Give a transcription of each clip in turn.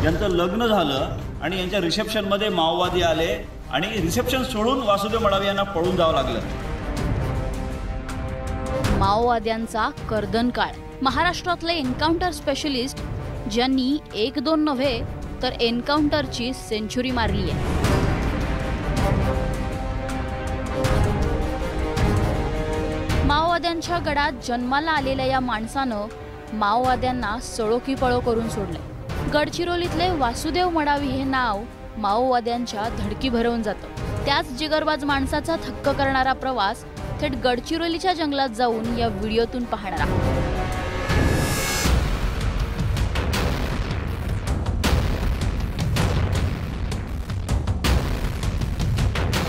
यांचं लग्न झालं आणि यांच्या रिसेप्शनमध्ये माओवादी आले आणि रिसेप्शन सोडून वासुदेव मडावी यांना पळून जावं लागलं। माओवाद्यांचा कर्दनकाळ। महाराष्ट्रातले एन्काउंटर स्पेशलिस्ट ज्यांनी 1-2 नव्हे तर एन्काउंटरची सेंचुरी मारली आहे। माओवाद्यांच्या गडात जन्माला आलेल्या या माणसानं माओवाद्यांना सळो की पळो करून सोडले। गडचिरोलीतले वासुदेव मडावी हे नाव माओवाद्यांच्या धडकी भरवून जातं। त्याच जिगरबाज माणसाचा थक्क करणारा प्रवास थेट गडचिरोलीच्या जंगलात जाऊन या व्हिडिओतून पाहणार आहोत।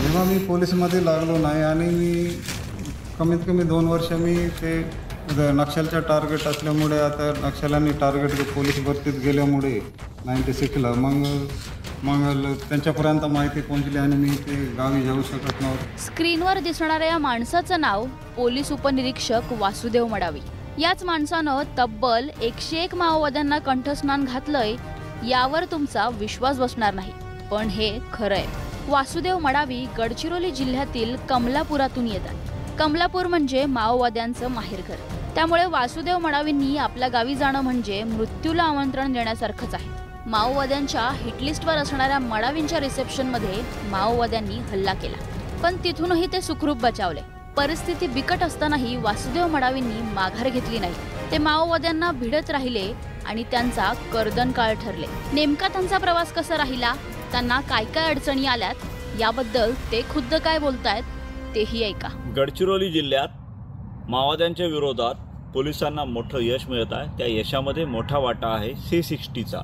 जेव्हा मी पोलीसमध्ये लागलो नाही आणि मी कमीत कमी 2 वर्ष मी ते नक्षलच्या टार्गेट असल्यामुळे आता नक्षल्यांनी टार्गेट पोलीस भरतीत गेल्यामुळे 96ला मग त्यांच्यापर्यंत माहिती पोहोचली आणि मी ते गावी जाऊ शकत नव्हतो। स्क्रीनवर दिसणाऱ्या या माणसाचं नाव पोलीस उपनिरीक्षक वासुदेव मडावी। याच माणसानं तब्बल 101 माओवाद्यांना कंठस्नान घातलंय यावर तुमचा विश्वास बसणार नाही, पण हे खरंय। वासुदेव मडावी गडचिरोली जिल्ह्यातील कमलापुरातून येतात। कमलापूर म्हणजे माओवाद्यांचं माहेरघर, त्यामुळे वासुदेव मडावींनी आपल्या गावी जाणं म्हणजे मृत्यूला आमंत्रण देण्यासारखंच आहे। माओवाद्यांच्या हिटलिस्टवर असणाऱ्या मडावींच्या रिसेप्शनमध्ये माओवाद्यांनी हल्ला केला, पण तिथूनही ते सुखरूप बचावले। परिस्थिती बिकट असतानाही वासुदेव मडावींनी माघार घेतली नाही। ते माओवाद्यांना भिडत राहिले आणि त्यांचा कर्दनकाळ ठरले। नेमका त्यांचा प्रवास कसा राहिला, त्यांना काय काय अडचणी आल्यात याबद्दल ते खुद्द काय बोलतायत तेही ऐका। गडचिरोली जिल्ह्यात माओवाद्यांच्या विरोधात पोलिसांना मोठं यश मिळत आहे। त्या यशामध्ये मोठा वाटा आहे C60चा।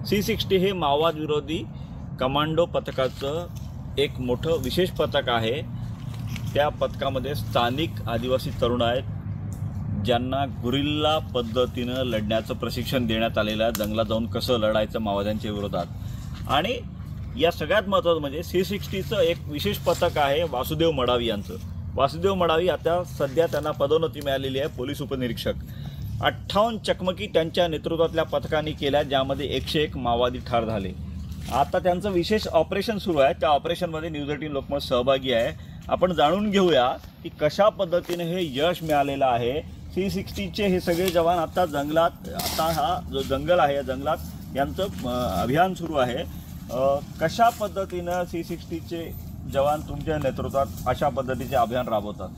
C60 हे माओवाद विरोधी कमांडो पथकाचं एक मोठं विशेष पथक आहे। त्या पथकामध्ये स्थानिक आदिवासी तरुण आहेत ज्यांना गुरिल्ला पद्धतीनं लढण्याचं प्रशिक्षण देण्यात आलेलं आहे। जंगलात जाऊन कसं लढायचं माओवाद्यांच्या विरोधात। आणि या सगळ्यात महत्त्वाचं म्हणजे C60चं एक विशेष पथक आहे वासुदेव मडावी यांचं। वासुदेव मडावी आता सध्या त्यांना पदोन्नती मिळालेली आहे पोलीस उपनिरीक्षक। 58 चकमकी त्यांच्या नेतृत्वातल्या पथकाने केल्या, ज्यामध्ये 101 माओवादी ठार झाले। आता त्यांचं विशेष ऑपरेशन सुरू आहे। त्या ऑपरेशनमध्ये न्यूज 18 लोकमत सहभागी आहे। आपण जाणून घेऊया की कशा पद्धतीने हे यश मिळालेलं आहे। C60चे हे सगळे जवान आता जंगलात, आता हा जो जंगल आहे या जंगलात यांचं अभियान सुरू आहे। कशा पद्धतीनं C60चे जवान तुमच्या नेतृत्वात अशा पद्धतीचे अभियान राबवतात?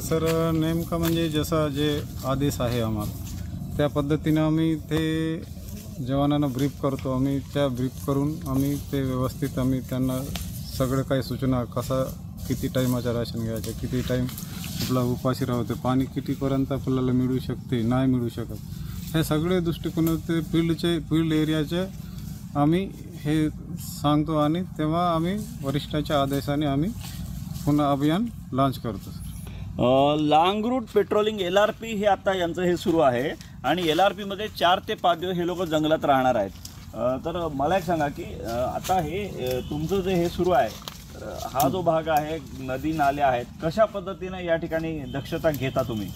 सर नेमकं म्हणजे जसा जे आदेश आहे आम्हाला त्या पद्धतीनं आम्ही ते जवानांना ब्रीफ करतो। आम्ही त्या ब्रीफ करून आम्ही ते व्यवस्थित आम्ही त्यांना सगळं काही सूचना कसा किती टाईमाचं राशन घ्यायचं, किती टाईम आपला उपाशी राहते, पाणी कितीपर्यंत आपल्याला मिळू शकते नाही मिळू शकत, हे सगळे दृष्टिकोन ते फील्ड एरियाचे आम्ही हे सांगतो आणि तेव्हा आम्ही वरिष्ठाच्या आदेशाने आम्ही पुन्हा अभियान लॉन्च करतो। लॉंग रूट पेट्रोलिंग LRP हे आता यांचं हे सुरू आहे आणि LRPमध्ये 4 ते 5 दिवस हे लोक जंगलात राहणार आहेत। तर मला एक सांगा की आता हे तुमचं जे हे सुरू आहे, तर हा जो भाग आहे नदी नाले आहेत, कशा पद्धतीने या ठिकाणी दक्षता घेता तुम्ही?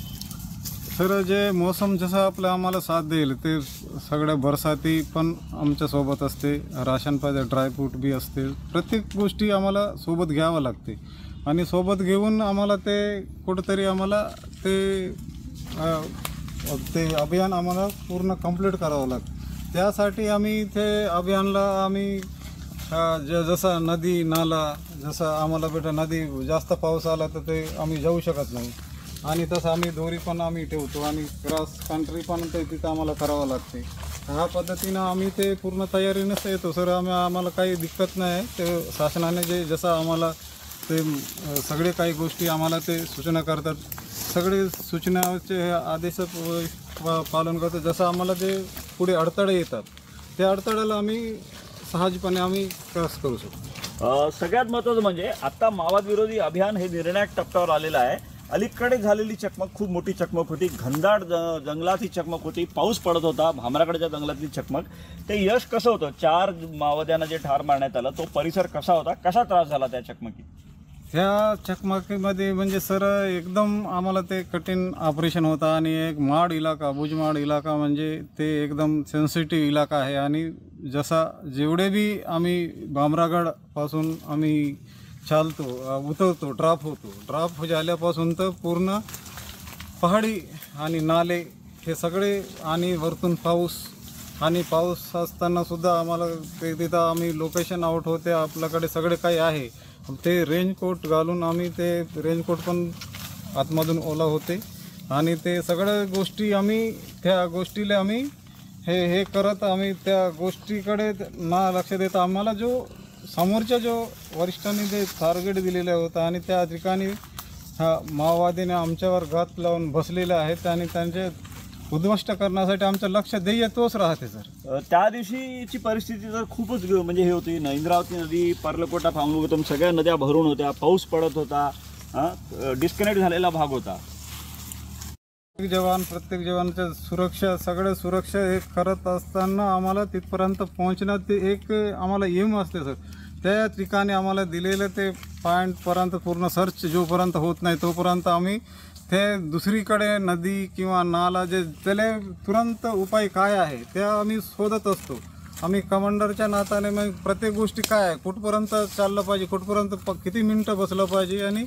सर जे मौसम जसं आपलं आम्हाला साथ देईल ते सगळ्या बरसाती पण आमच्या सोबत असते, राशन पाहिजे, ड्रायफ्रूट बी असते, प्रत्येक गोष्टी आम्हाला सोबत घ्यावं लागते आणि सोबत घेऊन आम्हाला ते कुठंतरी आम्हाला ते अभियान आम्हाला पूर्ण कंप्लीट करावं लागतं। त्यासाठी आम्ही ते अभियानला आम्ही जसा नदी नाला जसं आम्हाला बेटा नदी जास्त पाऊस आला तर ते आम्ही जाऊ शकत नाही आणि तसं आम्ही दोरी पण आम्ही ठेवतो आणि क्रॉस कंट्री पण ते तिथं आम्हाला करावं लागते। ह्या पद्धतीनं आम्ही ते पूर्ण तयारीनंच येतो सर। आम्हाला काही दिक्कत नाही आहे। ते शासनाने जे जसं आम्हाला ते सगळे काही गोष्टी आम्हाला ते सूचना करतात, सगळे सूचनाचे आदेश पालन करतो। जसं आम्हाला ते पुढे अडथळे येतात त्या अडथळ्याला आम्ही सहजपणे आम्ही क्रॉस करू शकतो। सगळ्यात महत्त्वाचं म्हणजे आता माओवाद विरोधी अभियान हे निर्णायक टप्प्यावर आलेलं आहे। अलीकडे झालेली चकमक खूप मोठी चकमक होती, घनदाट जंगलात ही चकमक होती, पाऊस पडत होता, भामरागडच्या जंगलातली चकमक। ते यश कसं होतं? 4 माओवाद्यांना जे ठार मारण्यात आलं तो परिसर कसा होता, कसा त्रास झाला त्या चकमकीत? त्या चकमकीमध्ये म्हणजे सर एकदम आम्हाला ते कठीण ऑपरेशन होतं आणि एक माड इलाका भुजमाड इलाका म्हणजे ते एकदम सेन्सिटिव्ह इलाका आहे आणि जसा जेवढे बी आम्ही भामरागडपासून आम्ही चालतो उतरतो ड्रॉप झाल्यापासून तर पूर्ण पहाडी आणि नाले हे सगळे आणि वरतून पाऊस असताना सुद्धा आम्हाला ते तिथं आम्ही लोकेशन आउट होते आपल्याकडे सगळे काही आहे ते रेनकोट घालून आम्ही ते रेनकोट पण आतमधून ओला होते आणि ते सगळ्या गोष्टी आम्ही त्या गोष्टीला आम्ही हे करत आम्ही त्या गोष्टीकडे ना लक्ष देता आम्हाला जो समोरच्या जो वरिष्ठांनी ते टार्गेट दिलेलं होतं आणि त्या ठिकाणी माओवादीने आमच्यावर घात लावून बसलेले आहेत आणि त्यांचे उद्ध्वस्त करण्यासाठी आमचं लक्ष ध्येय तोच राहते सर. त्या दिवशीची परिस्थिती तर खूपच म्हणजे हे होती. इंद्रावती नदी, पर्लकोटा, फांगुगतम सगळ्या नद्या भरून होत्या, पाऊस पडत होता, डिस्कनेक्ट झालेला भाग होता. प्रत्येक जवानाच्या सगळ्या सुरक्षा हे करत असताना आम्हाला तिथपर्यंत पोहोचण्यात ते एक आम्हाला एम असते सर. त्या ठिकाणी आम्हाला दिलेलं ते पॉईंटपर्यंत पूर्ण सर्च जोपर्यंत होत नाही तोपर्यंत आम्ही ते दुसरीकडे नदी किंवा नाला जे त्याला तुरंत उपाय काय आहे त्या आम्ही शोधत असतो. आम्ही कमांडरच्या नात्याने मग प्रत्येक गोष्टी काय आहे, कुठपर्यंत चाललं पाहिजे, कुठपर्यंत किती मिनटं बसलं पाहिजे आणि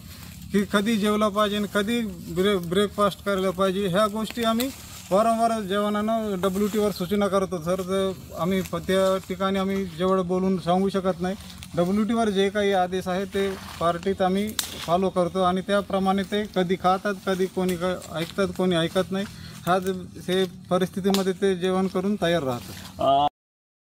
की कधी जेवलं पाहिजे आणि कधी ब्रेकफास्ट करायला पाहिजे ह्या गोष्टी आम्ही वारंवार जवानांना WTवर सूचना करतो सर. आम्ही त्या ठिकाणी आम्ही जेवढं बोलून सांगू शकत नाही. WTवर जे काही आदेश आहे ते पार्टीत आम्ही फॉलो करतो आणि त्याप्रमाणे ते कधी खातात, कधी कोणी ऐकतात, कोणी ऐकत नाही. हे परिस्थितीमध्ये ते जेवण करून तयार राहतं.